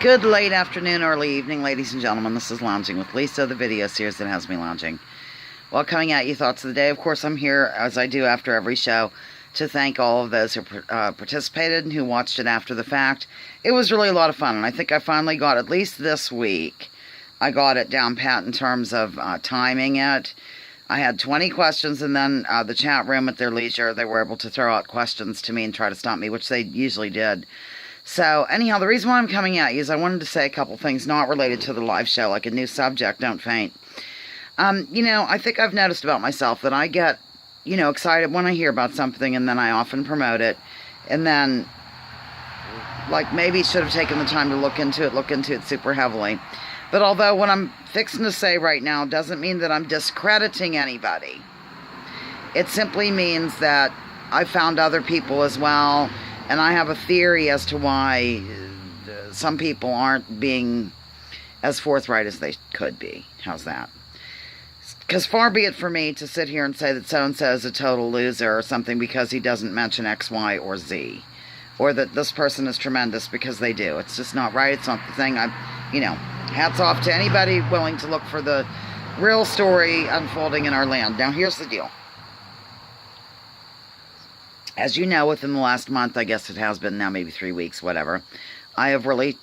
Good late afternoon, early evening, ladies and gentlemen. This is Lounging with Lisa, the video series that has me lounging. Well, coming at you, thoughts of the day. Of course, I'm here, as I do after every show, to thank all of those who participated and who watched it after the fact. It was really a lot of fun, and I think I finally got, at least this week, I got it down pat in terms of timing it. I had 20 questions, and then the chat room at their leisure, they were able to throw out questions to me and try to stump me, which they usually did. So, anyhow, the reason why I'm coming at you is I wanted to say a couple things not related to the live show, like a new subject, don't faint. I think I've noticed about myself that I get, excited when I hear about something, and then I often promote it, and then, maybe should have taken the time to look into it super heavily. But although what I'm fixing to say right now doesn't mean that I'm discrediting anybody, it simply means that I found other people as well. And I have a theory as to why some people aren't being as forthright as they could be. How's that? Because far be it for me to sit here and say that so-and-so is a total loser or something because he doesn't mention X, Y, or Z. Or that this person is tremendous because they do. It's just not right. It's not the thing. Hats off to anybody willing to look for the real story unfolding in our land. Now, here's the deal. As you know, within the last month, I guess it has been now maybe 3 weeks, whatever, I have really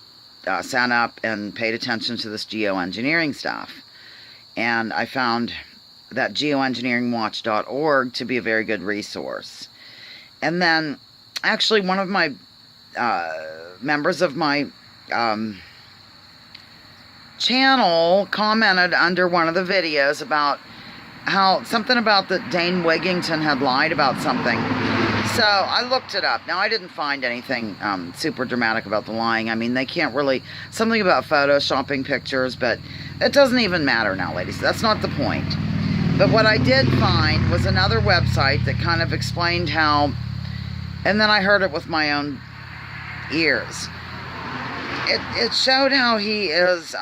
sat up and paid attention to this geoengineering stuff. And I found that geoengineeringwatch.org to be a very good resource. And then, actually, one of my members of my channel commented under one of the videos about something about that Dane Wigington had lied about something. So I looked it up. Now, I didn't find anything super dramatic about the lying. I mean, they can't really, something about photoshopping pictures, but it doesn't even matter now, ladies. That's not the point. But what I did find was another website that kind of explained how, and then I heard it with my own ears. It showed how he is,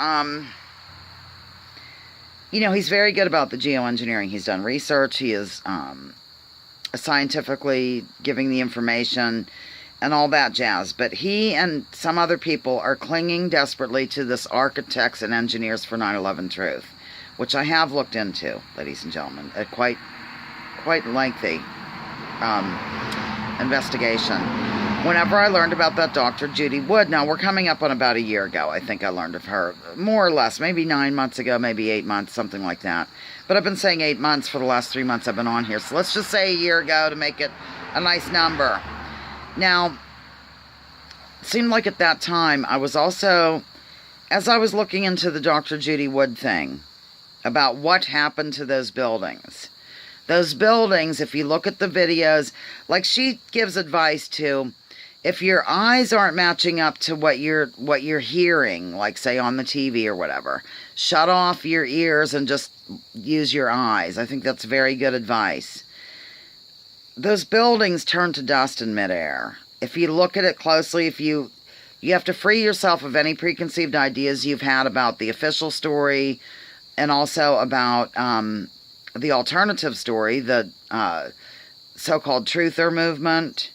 he's very good about the geoengineering. He's done research. He is scientifically giving the information and all that jazz. But he and some other people are clinging desperately to this Architects and Engineers for 9/11 Truth, which I have looked into, ladies and gentlemen. A quite lengthy investigation. Whenever I learned about that Dr. Judy Wood, now we're coming up on about a year ago, I think I learned of her, more or less, maybe 9 months ago, maybe 8 months, something like that. But I've been saying 8 months for the last 3 months I've been on here, so let's just say a year ago to make it a nice number. Now, it seemed like at that time, I was also, as I was looking into the Dr. Judy Wood thing, about what happened to those buildings. Those buildings, if you look at the videos, like she gives advice to, if your eyes aren't matching up to what you're hearing, like say on the TV or whatever, shut off your ears and just use your eyes. I think that's very good advice. Those buildings turn to dust in midair. If you look at it closely, you have to free yourself of any preconceived ideas you've had about the official story and also about the alternative story, the so-called truther movement,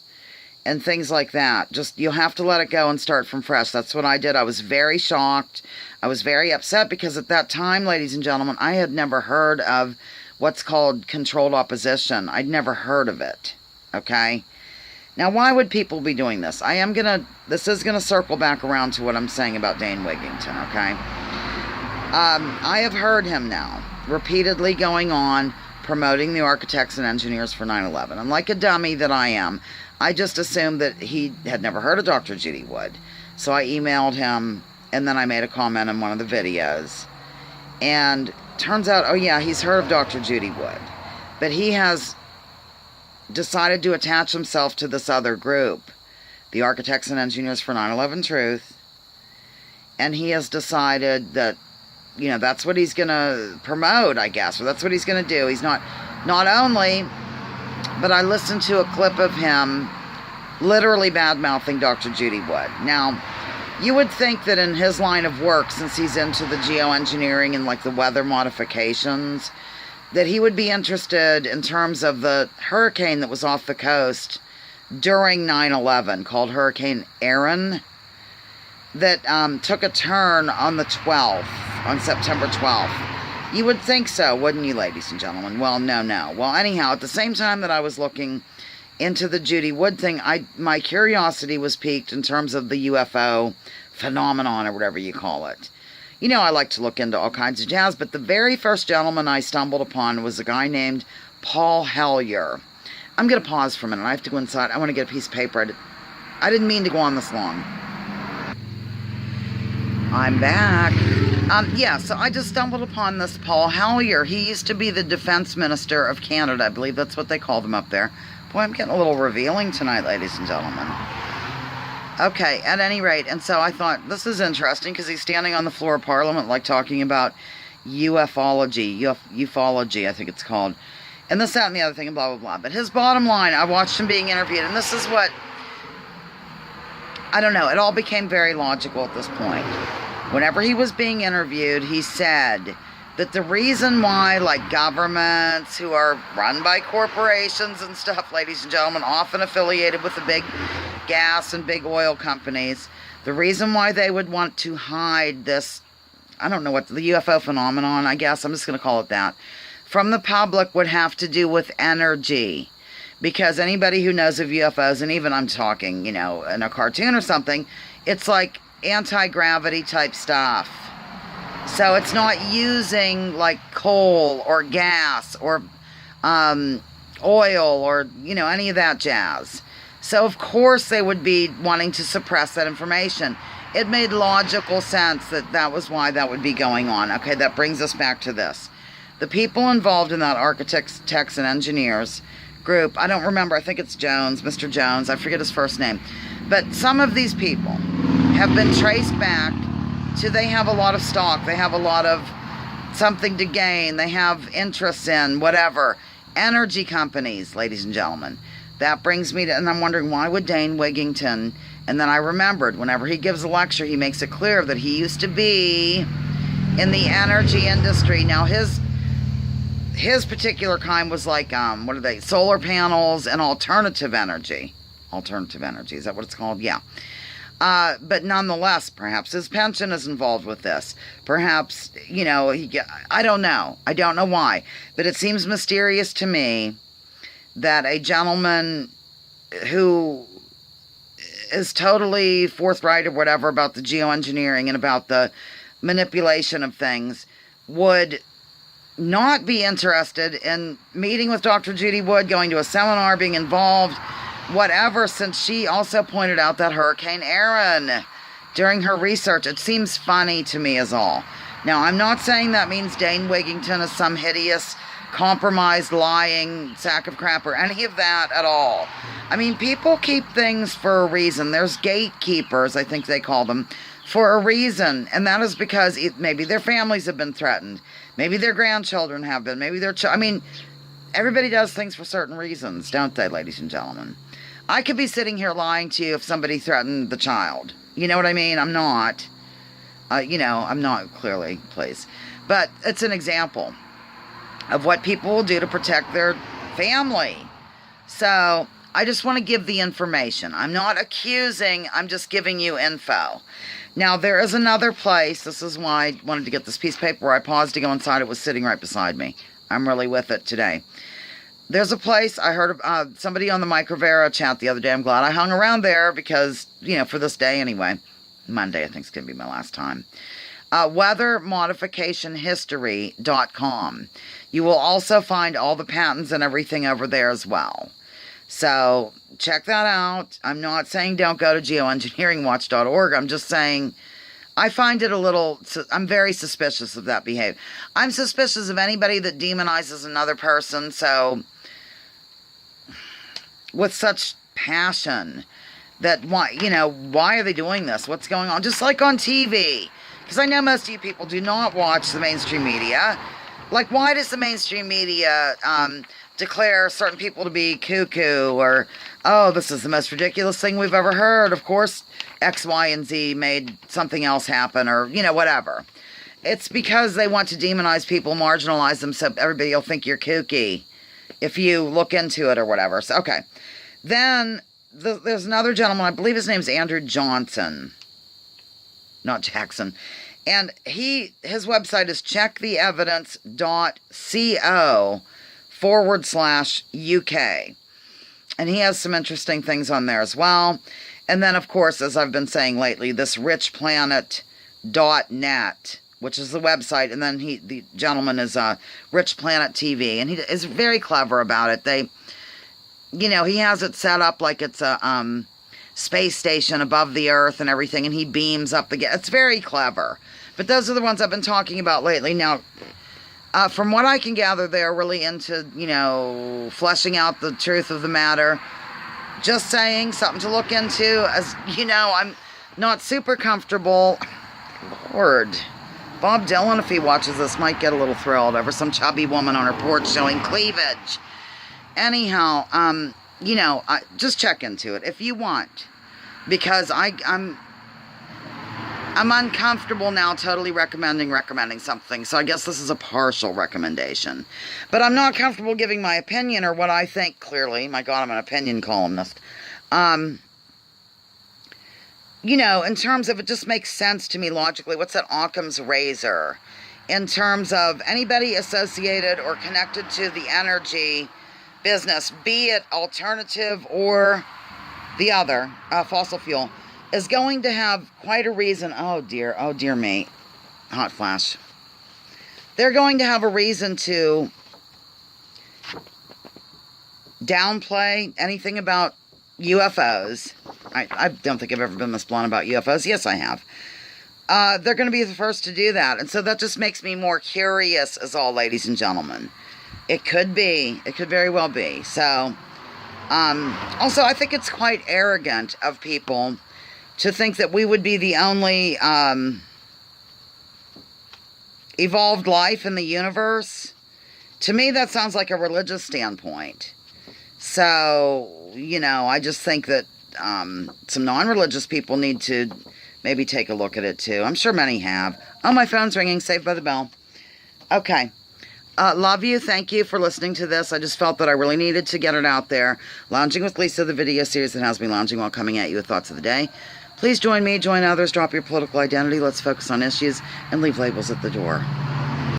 and things like that. Just, you'll have to let it go and start from fresh. That's what I did. I was very shocked. I was very upset because at that time, ladies and gentlemen, I had never heard of what's called controlled opposition. I'd never heard of it. Okay? Now, why would people be doing this? This is gonna circle back around to what I'm saying about Dane Wigington, okay? I have heard him now repeatedly going on promoting the Architects and Engineers for 9/11. And like a dummy that I am, I just assumed that he had never heard of Dr. Judy Wood. So I emailed him, and then I made a comment in one of the videos. And turns out, oh yeah, he's heard of Dr. Judy Wood. But he has decided to attach himself to this other group, the Architects and Engineers for 9/11 Truth. And he has decided that, that's what he's going to promote, I guess. Or that's what he's going to do. He's not only... But I listened to a clip of him literally bad-mouthing Dr. Judy Wood. Now, you would think that in his line of work, since he's into the geoengineering and like the weather modifications, that he would be interested in terms of the hurricane that was off the coast during 9/11 called Hurricane Aaron. that took a turn on the 12th, on September 12th. You would think so, wouldn't you, ladies and gentlemen? Well, no. Well, anyhow, at the same time that I was looking into the Judy Wood thing, my curiosity was piqued in terms of the UFO phenomenon, or whatever you call it. You know, I like to look into all kinds of jazz, but the very first gentleman I stumbled upon was a guy named Paul Hellyer. I'm going to pause for a minute. I have to go inside. I want to get a piece of paper. I didn't mean to go on this long. I'm back. Yeah, so I just stumbled upon this Paul Hellyer. He used to be the defense minister of Canada. I believe that's what they call them up there. Boy, I'm getting a little revealing tonight, ladies and gentlemen. Okay, at any rate, and so I thought, this is interesting, because he's standing on the floor of Parliament, like, talking about ufology, I think it's called, and this, that, and the other thing, and blah, blah, blah. But his bottom line, I watched him being interviewed, and this is what, I don't know, it all became very logical at this point. Whenever he was being interviewed, he said that the reason why, like, governments who are run by corporations and stuff, ladies and gentlemen, often affiliated with the big gas and big oil companies, the reason why they would want to hide this, I don't know what, the UFO phenomenon, I guess, I'm just going to call it that, from the public would have to do with energy. Because anybody who knows of UFOs, and even I'm talking, you know, in a cartoon or something, it's like anti-gravity type stuff. So it's not using like coal or gas or oil or, you know, any of that jazz. So of course they would be wanting to suppress that information. It made logical sense that that was why that would be going on. Okay, that brings us back to this. The people involved in that architects, techs, and engineers group, I don't remember, I think it's Jones, Mr. Jones, I forget his first name. But some of these people have been traced back to, they have a lot of stock, they have a lot of something to gain, they have interests in whatever. Energy companies, ladies and gentlemen. That brings me to, and I'm wondering, why would Dane Wigington, and then I remembered, whenever he gives a lecture, he makes it clear that he used to be in the energy industry. Now, his particular kind was like, what are they, solar panels and alternative energy. Alternative energy, is that what it's called? Yeah. But nonetheless, perhaps his pension is involved with this. Perhaps, you know, I don't know. I don't know why. But it seems mysterious to me that a gentleman who is totally forthright or whatever about the geoengineering and about the manipulation of things would not be interested in meeting with Dr. Judy Wood, going to a seminar, being involved, whatever, since she also pointed out that Hurricane Aaron during her research. It seems funny to me is all. Now, I'm not saying that means Dane Wigington is some hideous, compromised, lying sack of crap or any of that at all. I mean, people keep things for a reason. There's gatekeepers, I think they call them, for a reason. And that is because maybe their families have been threatened. Maybe their grandchildren have been. Maybe their I mean, everybody does things for certain reasons, don't they, ladies and gentlemen? I could be sitting here lying to you if somebody threatened the child. You know what I mean? I'm not. You know, I'm not, clearly, please. But it's an example of what people will do to protect their family. So, I just want to give the information. I'm not accusing, I'm just giving you info. Now, there is another place, this is why I wanted to get this piece of paper where I paused to go inside. It was sitting right beside me. I'm really with it today. There's a place, I heard of somebody on the Mike Rivera chat the other day. I'm glad I hung around there because, you know, for this day anyway. Monday, I think, is going to be my last time. Weathermodificationhistory.com. You will also find all the patents and everything over there as well. So, check that out. I'm not saying don't go to geoengineeringwatch.org. I'm just saying I find it a little, I'm very suspicious of that behavior. I'm suspicious of anybody that demonizes another person, so, with such passion, that, why, you know, why are they doing this? What's going on? Just like on TV. Because I know most of you people do not watch the mainstream media. Like, why does the mainstream media declare certain people to be cuckoo, or, oh, this is the most ridiculous thing we've ever heard. Of course, X, Y, and Z made something else happen, or, you know, whatever. It's because they want to demonize people, marginalize them, so everybody will think you're kooky if you look into it or whatever. So, okay. Then, there's another gentleman, I believe his name's Andrew Johnson. not Jackson. And his website is checktheevidence.co/UK. And he has some interesting things on there as well. And then, of course, as I've been saying lately, this richplanet.net, which is the website. And then the gentleman is Rich Planet TV. And he is very clever about it. He has it set up like it's a space station above the Earth and everything. And he beams up it's very clever. But those are the ones I've been talking about lately. Now, from what I can gather, they're really into, fleshing out the truth of the matter. Just saying, something to look into. As you know, I'm not super comfortable. Lord. Bob Dylan, if he watches this, might get a little thrilled over some chubby woman on her porch showing cleavage. Anyhow, just check into it if you want. Because I'm uncomfortable now totally recommending something. So I guess this is a partial recommendation. But I'm not comfortable giving my opinion or what I think clearly. My God, I'm an opinion columnist. In terms of it just makes sense to me logically. What's that Occam's razor? In terms of anybody associated or connected to the energy business, be it alternative or the other, fossil fuel, is going to have quite a reason. Oh dear me. Hot flash. They're going to have a reason to downplay anything about UFOs. I don't think I've ever been this blunt about UFOs. Yes, I have. They're going to be the first to do that. And so that just makes me more curious is all, ladies and gentlemen. It could be. It could very well be. So, also, I think it's quite arrogant of people to think that we would be the only evolved life in the universe. To me, that sounds like a religious standpoint. So, I just think that some non-religious people need to maybe take a look at it too. I'm sure many have. Oh, my phone's ringing. Saved by the bell. Okay. Love you. Thank you for listening to this. I just felt that I really needed to get it out there. Lounging with Lisa, the video series that has me lounging while coming at you with thoughts of the day. Please join me, join others, drop your political identity. Let's focus on issues and leave labels at the door.